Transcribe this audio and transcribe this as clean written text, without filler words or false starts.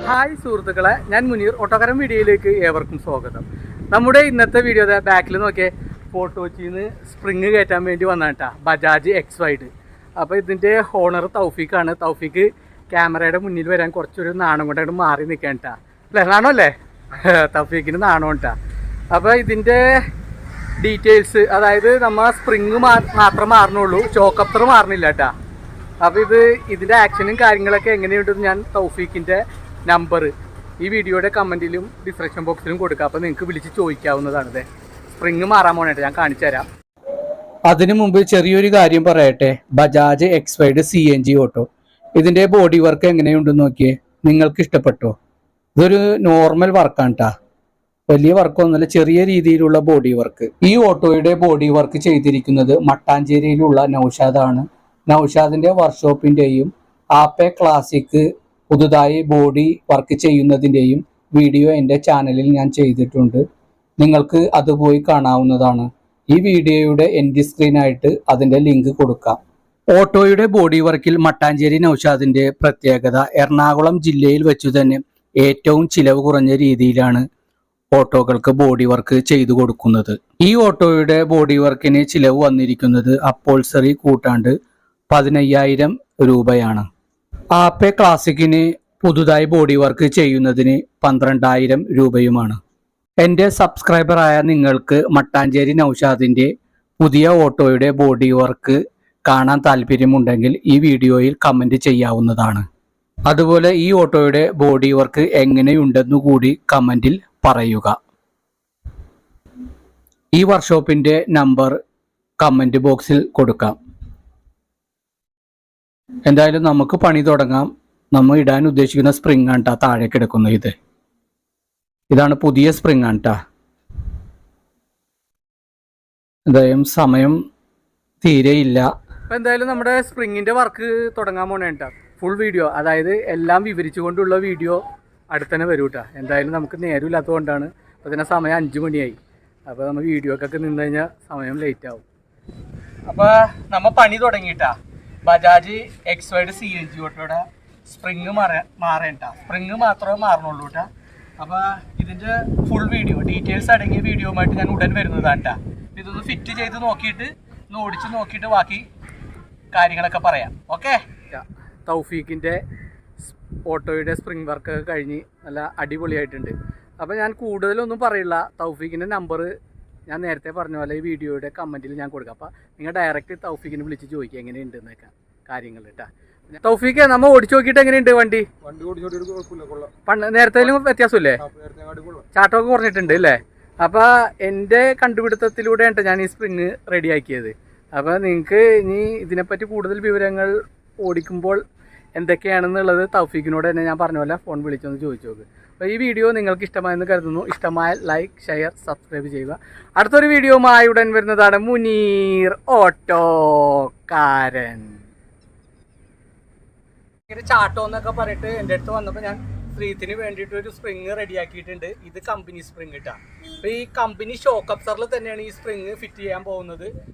Hi സുഹൃത്തുക്കളെ, ഞാൻ മുനീർ. ഓട്ടോക്കാരൻ വീഡിയോയിലേക്ക് ഏവർക്കും സ്വാഗതം. നമ്മുടെ ഇന്നത്തെ വീഡിയോ ബാക്കിൽ നോക്കിയേ, ഫോർട്ട് കൊച്ചിയിൽ നിന്ന് സ്പ്രിങ് കയറ്റാൻ വേണ്ടി വന്നാട്ടാ ബജാജ് എക്സ് വൈഡ്. അപ്പോൾ ഇതിൻ്റെ ഓണർ തൗഫീഖാണ്. തൗഫീഖ് ക്യാമറയുടെ മുന്നിൽ വരാൻ കുറച്ചൊരു നാണം കൊണ്ടായിട്ട് മാറി നിൽക്കാൻ കേട്ടാ. അല്ലേ, നാണോ അല്ലേ? തൗഫീഖിന് നാണം കേട്ടാ. അപ്പോൾ ഇതിൻ്റെ ഡീറ്റെയിൽസ്, അതായത് നമ്മൾ സ്പ്രിങ് മാത്രം മാറണുള്ളൂ, ചോക്ക് അപ്സർ മാറണില്ല കേട്ടാ. അപ്പോൾ ഇതിൻ്റെ ആക്ഷനും കാര്യങ്ങളൊക്കെ എങ്ങനെയുണ്ടെന്ന് ഞാൻ തൗഫീഖിൻ്റെ നമ്പർ ഈ വീഡിയോയുടെ കമൻറ്റിലും ഡിസ്ക്രിപ്ഷൻ ബോക്സിലും കൊടുക്കാം. അപ്പോൾ നിങ്ങൾക്ക് വിളിച്ച് ചോദിക്കാവുന്നതാണ്. സ്പ്രിങ് മാറാൻ പോകണേട്ടെ, ഞാൻ കാണിച്ചു തരാം. അതിനു മുമ്പ് ചെറിയൊരു കാര്യം പറയട്ടെ. Bajaj X wide CNG auto, ഇതിൻ്റെ ബോഡി വർക്ക് എങ്ങനെയുണ്ടെന്ന് നോക്കിയേ. നിങ്ങൾക്ക് ഇഷ്ടപ്പെട്ടോ? ഇതൊരു നോർമൽ വർക്കാണ് കേട്ടോ, വലിയ വർക്കൊന്നുമല്ല, ചെറിയ രീതിയിലുള്ള ബോഡി വർക്ക്. ഈ ഓട്ടോയുടെ ബോഡി വർക്ക് ചെയ്തിരിക്കുന്നത് മട്ടാഞ്ചേരിയിലുള്ള നൗഷാദാണ്. നൗഷാദിൻ്റെ വർക്ക്ഷോപ്പിൻ്റെയും ആപ്പെ ക്ലാസിക് പുതുതായി ബോഡി വർക്ക് ചെയ്യുന്നതിൻ്റെയും വീഡിയോ എൻ്റെ ചാനലിൽ ഞാൻ ചെയ്തിട്ടുണ്ട്. നിങ്ങൾക്ക് അത് പോയി കാണാവുന്നതാണ്. ഈ വീഡിയോയുടെ എൻഡ് സ്ക്രീനായിട്ട് അതിൻ്റെ ലിങ്ക് കൊടുക്കാം. ഓട്ടോയുടെ ബോഡി വർക്കിൽ മട്ടാഞ്ചേരി നൗഷാദിൻ്റെ പ്രത്യേകത, എറണാകുളം ജില്ലയിൽ വെച്ചു തന്നെ ഏറ്റവും ചിലവ് കുറഞ്ഞ രീതിയിലാണ് ഓട്ടോകൾക്ക് ബോഡി വർക്ക് ചെയ്തു കൊടുക്കുന്നത്. ഈ ഓട്ടോയുടെ ബോഡി വർക്കിന് ചിലവ് വന്നിരിക്കുന്നത് അപ്പോൾസറി കൂട്ടാണ്ട് 15,000 രൂപയാണ്. ആപ്പെ ക്ലാസിക്കിന് പുതുതായി ബോഡി വർക്ക് ചെയ്യുന്നതിന് 12,000 രൂപയുമാണ്. എൻ്റെ സബ്സ്ക്രൈബറായ നിങ്ങൾക്ക് മട്ടാഞ്ചേരി നൗഷാദിൻ്റെ പുതിയ ഓട്ടോയുടെ ബോഡി വർക്ക് കാണാൻ താല്പര്യമുണ്ടെങ്കിൽ ഈ വീഡിയോയിൽ കമൻറ്റ് ചെയ്യാവുന്നതാണ്. അതുപോലെ ഈ ഓട്ടോയുടെ ബോഡി വർക്ക് എങ്ങനെയുണ്ടെന്നു കൂടി കമൻറ്റിൽ പറയുക. ഈ വർക്ക്ഷോപ്പിൻ്റെ നമ്പർ കമൻറ്റ് ബോക്സിൽ കൊടുക്കാം. എന്തായാലും നമുക്ക് പണി തുടങ്ങാം. നമ്മൾ ഇടാൻ ഉദ്ദേശിക്കുന്ന സ്പ്രിങ് ആണ് ട്ടാ താഴെ കിടക്കുന്നത്. ഇതാണ് പുതിയ സ്പ്രിങ് ആണ് ട്ടാ. എന്തായാലും സമയം തീരെയില്ല. അപ്പം എന്തായാലും നമ്മുടെ സ്പ്രിങ്ങിൻ്റെ വർക്ക് തുടങ്ങാൻ പോണേ കേട്ടോ. ഫുൾ വീഡിയോ, അതായത് എല്ലാം വിവരിച്ചുകൊണ്ടുള്ള വീഡിയോ അടുത്തന്നെ വരും കേട്ടോ. എന്തായാലും നമുക്ക് നേരമില്ലാത്തത് കൊണ്ടാണ്. അപ്പോൾ തന്നെ സമയം 5 മണിയായി. അപ്പോൾ നമ്മൾ വീഡിയോക്കൊക്കെ നിന്ന് കഴിഞ്ഞാൽ സമയം ലേറ്റ് ആവും. അപ്പോൾ നമ്മൾ പണി തുടങ്ങിയിട്ടാ. ബജാജ് എക്സ് വൈഡ് CNG ഓട്ടോയുടെ സ്പ്രിങ് മാറേണ്ട, സ്പ്രിങ് മാത്രമേ മാറണുള്ളൂ കേട്ടോ. അപ്പോൾ ഇതിൻ്റെ ഫുൾ വീഡിയോ, ഡീറ്റെയിൽസ് അടങ്ങിയ വീഡിയോയുമായിട്ട് ഞാൻ ഉടൻ വരുന്നതാണ് കേട്ടോ. ഇതൊന്ന് ഫിറ്റ് ചെയ്ത് നോക്കിയിട്ട്, ഒന്ന് ഓടിച്ച് നോക്കിയിട്ട് ബാക്കി കാര്യങ്ങളൊക്കെ പറയാം. ഓക്കെ. തൗഫീഖിൻ്റെ ഓട്ടോയുടെ സ്പ്രിങ് വർക്കൊക്കെ കഴിഞ്ഞ് നല്ല അടിപൊളിയായിട്ടുണ്ട്. അപ്പോൾ ഞാൻ കൂടുതലൊന്നും പറയില്ല. തൗഫീഖിൻ്റെ നമ്പർ ഞാൻ നേരത്തെ പറഞ്ഞ പോലെ ഈ വീഡിയോയുടെ കമൻറ്റിൽ ഞാൻ കൊടുക്കാം. അപ്പോൾ നിങ്ങൾ ഡയറക്റ്റ് തൗഫീഖിനെ വിളിച്ച് ചോദിക്കുക എങ്ങനെയുണ്ടെന്നൊക്കെ കാര്യങ്ങൾ കേട്ടോ. തൗഫീഖ്, നമ്മൾ ഓടിച്ചു നോക്കിയിട്ട് എങ്ങനെയുണ്ട് വണ്ടി? നേരത്തേലും വ്യത്യാസമില്ലേ? ചാട്ടമൊക്കെ കുറഞ്ഞിട്ടുണ്ട് അല്ലേ? അപ്പോൾ എൻ്റെ കണ്ടുപിടുത്തത്തിലൂടെയാണ് ഞാൻ ഈ സ്പ്രിങ് റെഡിയാക്കിയത്. അപ്പോൾ നിങ്ങൾക്ക് ഇനി ഇതിനെപ്പറ്റി കൂടുതൽ വിവരങ്ങൾ ഓടിക്കുമ്പോൾ എന്തൊക്കെയാണെന്നുള്ളത് തൗഫീഖിനോട് തന്നെ ഞാൻ പറഞ്ഞ പോലെ ഫോൺ വിളിച്ചൊന്ന് ചോദിച്ചു നോക്ക്. അപ്പോൾ ഈ വീഡിയോ നിങ്ങൾക്ക് ഇഷ്ടമായെന്ന് കരുതുന്നു. ഇഷ്ടമായാൽ ലൈക്ക്, ഷെയർ, സബ്സ്ക്രൈബ് ചെയ്യുക. അടുത്തൊരു വീഡിയോയുമായി ഉടൻ വരുന്നതാണ് മുനീർ ഓട്ടോക്കാരൻ. ഇങ്ങനെ ചാട്ടോ എന്നൊക്കെ പറഞ്ഞിട്ട് എൻ്റെ അടുത്ത് വന്നപ്പോൾ ഞാൻ സ്ത്രീത്തിന് വേണ്ടിയിട്ട് ഒരു സ്പ്രിങ് റെഡിയാക്കിയിട്ടുണ്ട്. ഇത് കമ്പനി സ്പ്രിങ് ഇട്ടാ. അപ്പോൾ ഈ കമ്പനി ഷോക്ക് അബ്സറിൽ തന്നെയാണ് ഈ സ്പ്രിങ് ഫിറ്റ് ചെയ്യാൻ പോകുന്നത്.